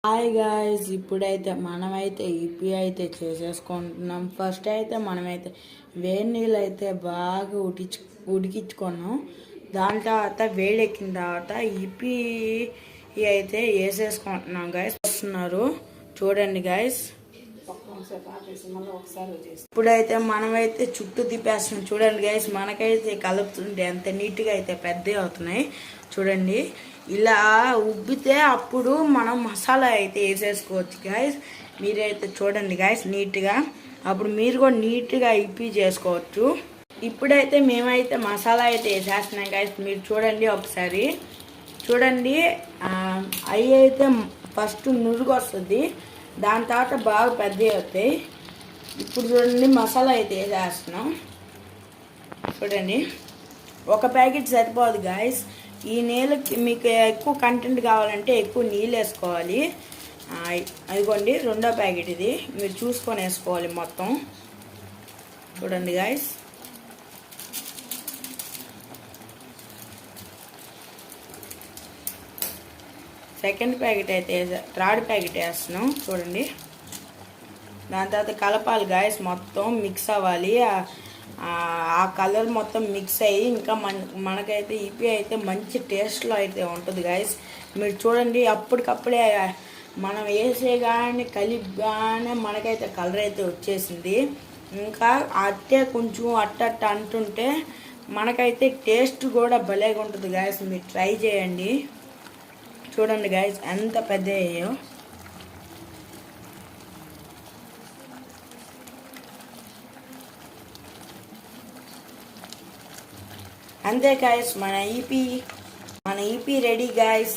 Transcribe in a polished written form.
Hi guys, ఇప్పుడైతే మనమైతే EP అయితే చేసేసుకుంటున్నాం. ఫస్ట్ అయితే మనమైతే వేడి నీళ్ళు అయితే బాగా ఉడికించుకున్నాం. దాని తర్వాత వేడెక్కిన తర్వాత ఈపీ అయితే వేసేసుకుంటున్నాం గాయస్. వస్తున్నారు చూడండి గాయస్. ఇప్పుడైతే మనమైతే చుట్టూ తిప్పేస్తున్నాం చూడండి గైస్. మనకైతే కలుపుతుంటే ఎంత నీట్గా అయితే పెద్దవి అవుతున్నాయి చూడండి. ఇలా ఉబ్బితే అప్పుడు మనం మసాలా అయితే వేసేసుకోవచ్చు గైస్. మీరైతే చూడండి గైస్ నీట్గా, అప్పుడు మీరు కూడా నీట్గా ఇప్పి చేసుకోవచ్చు. ఇప్పుడైతే మేమైతే మసాలా అయితే వేసేస్తున్నాం గైస్. మీరు చూడండి ఒకసారి చూడండి. అవి అయితే ఫస్ట్ నురుగు వస్తుంది, దాని తర్వాత బాగా పెద్దవి అవుతాయి. ఇప్పుడు చూడండి మసాలా అయితే వేసేస్తున్నాం చూడండి. ఒక ప్యాకెట్ సరిపోదు గాయస్. ఈ నీళ్ళకి మీకు ఎక్కువ కంటెంట్ కావాలంటే ఎక్కువ నీళ్ళు వేసుకోవాలి. అదిగోండి రెండో ప్యాకెట్ ఇది, మీరు చూసుకొని వేసుకోవాలి మొత్తం చూడండి గాయస్. సెకండ్ ప్యాకెట్ అయితే థర్డ్ ప్యాకెట్ వేస్తున్నాం చూడండి. దాని తర్వాత కలపాలి గాయస్, మొత్తం మిక్స్ అవ్వాలి. ఆ కలర్ మొత్తం మిక్స్ అయ్యి ఇంకా మనకైతే ఈపీ అయితే మంచి టేస్ట్లో అయితే ఉంటుంది గాయస్. మీరు చూడండి అప్పటికప్పుడే మనం వేసేగానే కలిపగానే మనకైతే కలర్ అయితే వచ్చేసింది. ఇంకా అట్టే కొంచెం అట్ట అంటుంటే మనకైతే టేస్ట్ కూడా భలేగా ఉంటుంది గాయస్. మీరు ట్రై చేయండి చూడండి గాయస్ ఎంత పెద్ద అయ్యాయో. అంతే గాయస్, మన ఈపీ రెడీ గాయస్.